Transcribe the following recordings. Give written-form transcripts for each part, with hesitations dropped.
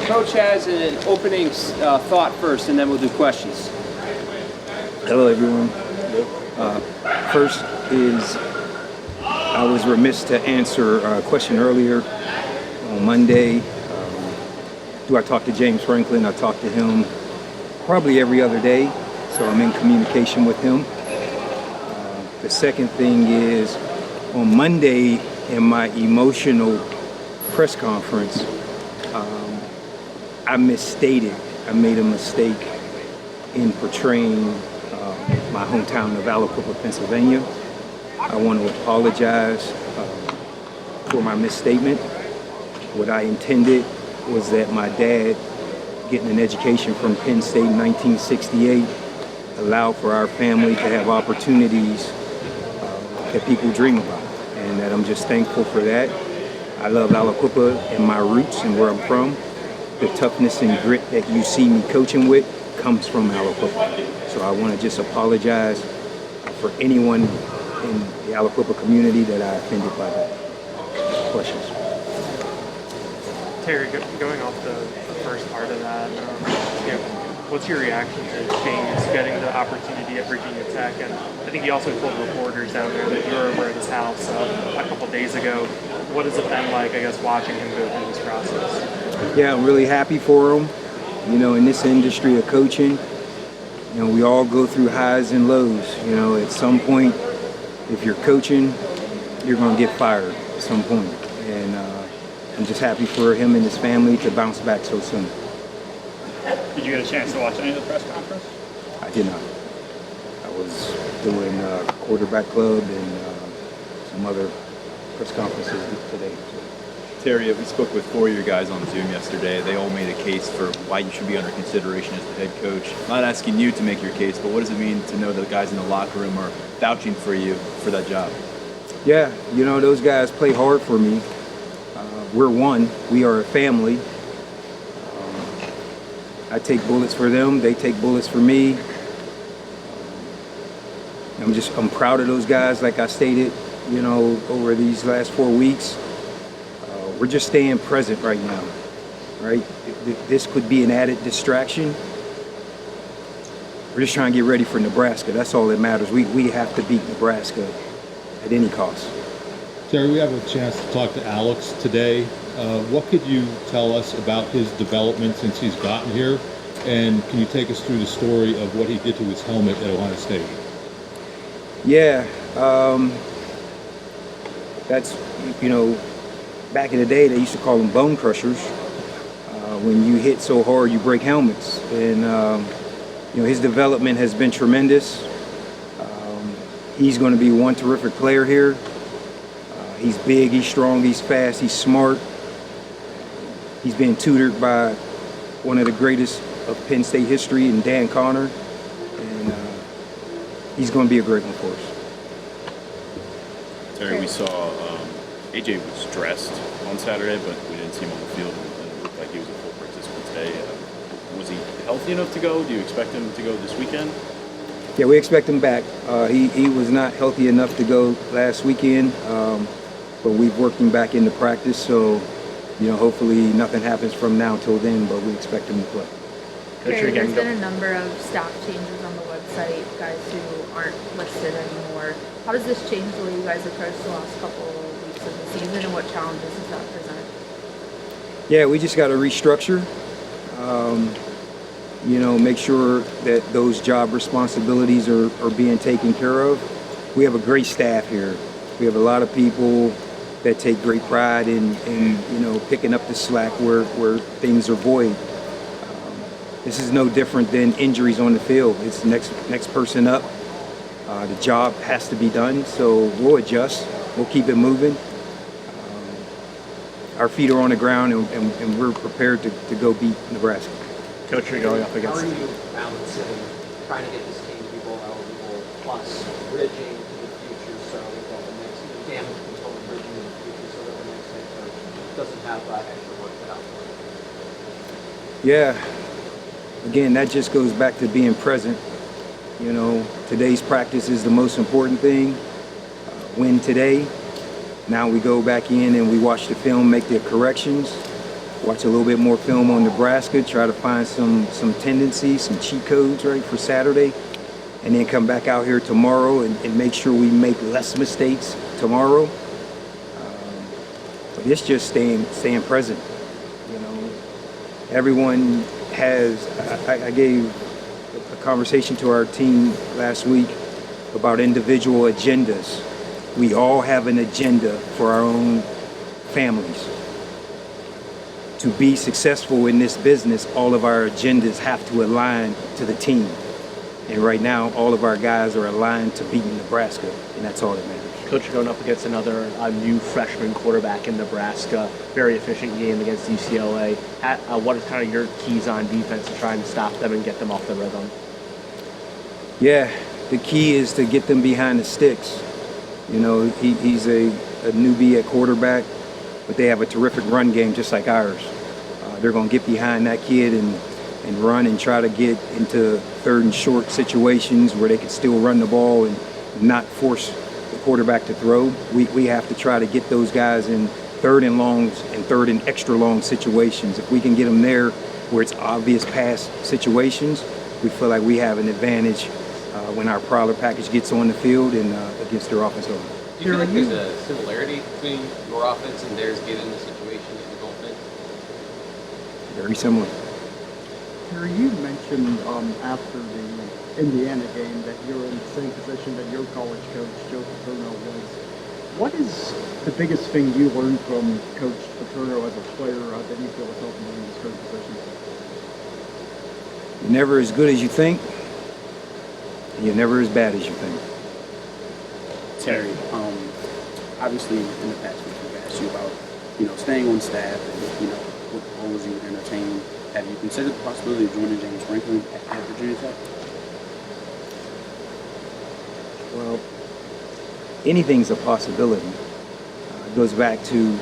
Coach has an opening thought first, and then we'll do questions. Hello, everyone. First is I was remiss to answer a question earlier on Monday. Do I talk to James Franklin? I talk to him probably every other day, so I'm in communication with him. The second thing is on Monday in my emotional press conference, I misstated. I made a mistake in portraying my hometown of Aliquippa, Pennsylvania. I want to apologize for my misstatement. What I intended was that my dad, getting an education from Penn State in 1968, allowed for our family to have opportunities that people dream about, and that I'm just thankful for that. I love Aliquippa and my roots and where I'm from. The toughness and grit that you see me coaching with comes from Aliquippa. So I want to just apologize for anyone in the Aliquippa community that I offended by that. Questions? Terry, going off the first part of that, what's your reaction to James getting the opportunity at Virginia Tech? And I think he also told reporters down there that you were over at his house a couple days ago. What has it been like, I guess, watching him go through this process? Yeah, I'm really happy for him. You know, in this industry of coaching, you know, we all go through highs and lows. You know, at some point, if you're coaching, you're going to get fired at some point. And I'm just happy for him and his family to bounce back so soon. Did you get a chance to watch any of the press conference? I did not. I was doing quarterback club and some other press conferences today. Terry, we spoke with 4 of your guys on Zoom yesterday. They all made a case for why you should be under consideration as the head coach. I'm not asking you to make your case, but what does it mean to know the guys in the locker room are vouching for you for that job? Yeah, you know, those guys play hard for me. We're one. We are a family. I take bullets for them. They take bullets for me. I'm proud of those guys, like I stated, you know, over these last 4 weeks. We're just staying present right now, right? This could be an added distraction. We're just trying to get ready for Nebraska. That's all that matters. We have to beat Nebraska at any cost. Terry, we have a chance to talk to Alex today. What could you tell us about his development since he's gotten here? And can you take us through the story of what he did to his helmet at Ohio State? Yeah, that's, you know, back in the day, they used to call them bone crushers. When you hit so hard, you break helmets. And, you know, his development has been tremendous. He's going to be one terrific player here. He's big, he's strong, he's fast, he's smart. He's being tutored by one of the greatest of Penn State history, in Dan Connor. And he's going to be a great one for us. Terry, we saw AJ was dressed on Saturday, but we didn't see him on the field, and it looked like he was a full participant today. Was he healthy enough to go? Do you expect him to go this weekend? Yeah, we expect him back. He was not healthy enough to go last weekend, but we've worked him back into practice, so, you know, hopefully nothing happens from now till then, but we expect him to play. Terry, there's been a number of staff changes on the website, guys who aren't listed anymore. How does this change the way you guys approach the last couple weeks of the season, and what challenges does that present? Yeah, we just got to restructure. You know, make sure that those job responsibilities are being taken care of. We have a great staff here. We have a lot of people that take great pride in you know, picking up the slack where things are void. This is no different than injuries on the field. It's next person up. The job has to be done, so we'll adjust. We'll keep it moving. Our feet are on the ground, and we're prepared to go beat Nebraska. Coach, you're going up against. How are you balancing trying to get this team to be bowl eligible plus bridging to the future so that the next damage control and bridging to the future so that the next head coach doesn't have extra work cut out for him? Yeah. Again, that just goes back to being present. You know, today's practice is the most important thing. Win today. Now we go back in and we watch the film, make the corrections. watch a little bit more film on Nebraska, try to find some tendencies, some cheat codes, right, for Saturday, and then come back out here tomorrow and make sure we make less mistakes tomorrow. But it's just staying present. You know, everyone has. I gave a conversation to our team last week about individual agendas. We all have an agenda for our own families. To be successful in this business, all of our agendas have to align to the team. And right now, all of our guys are aligned to beating Nebraska, and that's all that matters. Coach, you're going up against another new freshman quarterback in Nebraska. Very efficient game against UCLA. What is kind of your keys on defense to try and stop them and get them off the rhythm? Yeah, the key is to get them behind the sticks. You know, he's a newbie at quarterback, but they have a terrific run game just like ours. They're going to get behind that kid and run and try to get into third and short situations where they can still run the ball and not force the quarterback to throw. We have to try to get those guys in third and longs and third and extra long situations. If we can get them there where it's obvious pass situations, we feel like we have an advantage when our prowler package gets on the field and against their offensive line. Do you feel like there's a similarity between your offense and theirs getting the situations you don't think? Very similar. Terry, you mentioned after the Indiana game that you're in the same position that your college coach, Joe Paterno, was. What is the biggest thing you learned from Coach Paterno as a player that you feel is helping you in this current position? You're never as good as you think, and you're never as bad as you think. Terry, obviously in the past we've asked you about, staying on staff and, what roles you would entertain. Have you considered the possibility of joining James Franklin at Virginia Tech? Well, anything's a possibility. It goes back to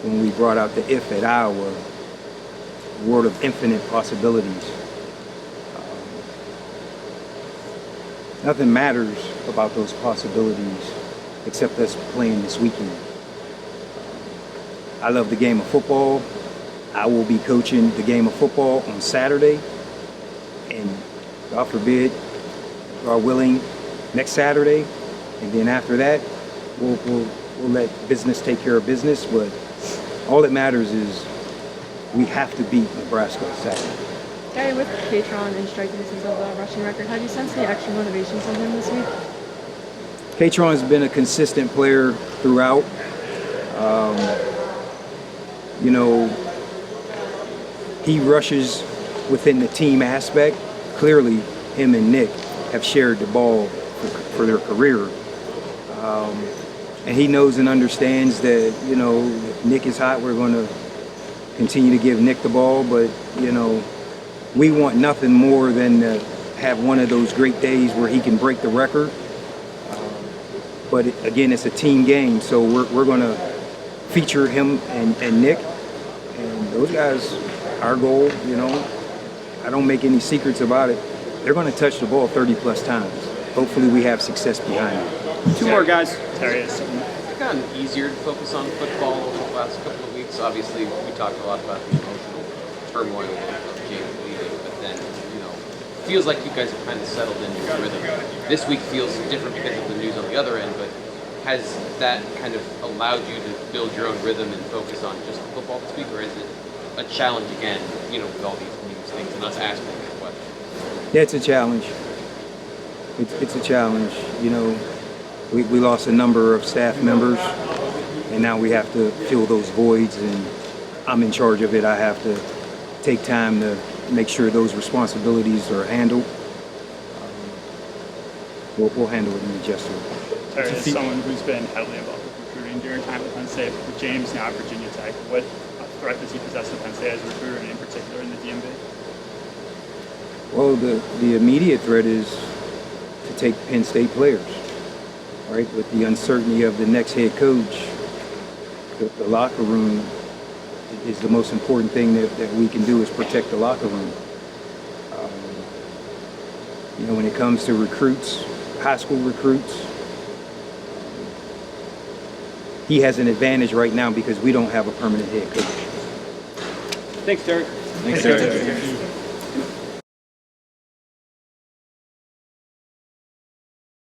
when we brought out the if at Iowa, world of infinite possibilities. Nothing matters about those possibilities except us playing this weekend. I love the game of football. I will be coaching the game of football on Saturday, and God forbid, God willing, next Saturday, and then after that, we'll let business take care of business. But all that matters is we have to beat Nebraska Saturday. Gary, with Patron and striking distance of the rushing record, have you sensed any extra motivation from him this week? Patron's been a consistent player throughout. He rushes within the team aspect. Clearly, him and Nick have shared the ball for their career. And he knows and understands that, if Nick is hot, we're going to continue to give Nick the ball. But, we want nothing more than to have one of those great days where he can break the record. But again, it's a team game, so we're going to feature him and Nick. And those guys, our goal, I don't make any secrets about it. They're going to touch the ball 30-plus times. Hopefully we have success behind it. Two more guys. Terry, It's gotten easier to focus on football over the last couple of weeks. Obviously, we talked a lot about the emotional turmoil of James leaving, but then, feels like you guys have kind of settled into your rhythm. This week feels different because of the news on the other end, but has that kind of allowed you to build your own rhythm and focus on just the football this week, or is it a challenge again, with all these news things and us asking the questions? Yeah, it's a challenge. It's a challenge. We lost a number of staff members, and now we have to fill those voids, and I'm in charge of it. I have to take time to make sure those responsibilities are handled. We'll handle it in the gesture. Terry, as someone who's been heavily involved with recruiting during time at Penn State, with James now at Virginia Tech, what threat does he possess to Penn State as a recruiter, and in particular in the DMV? Well, the immediate threat is to take Penn State players, right? With the uncertainty of the next head coach, the locker room is the most important thing that we can do is protect the locker room. When it comes to recruits, high school recruits, he has an advantage right now because we don't have a permanent head coach. Thanks, Derek. Thanks, Terry.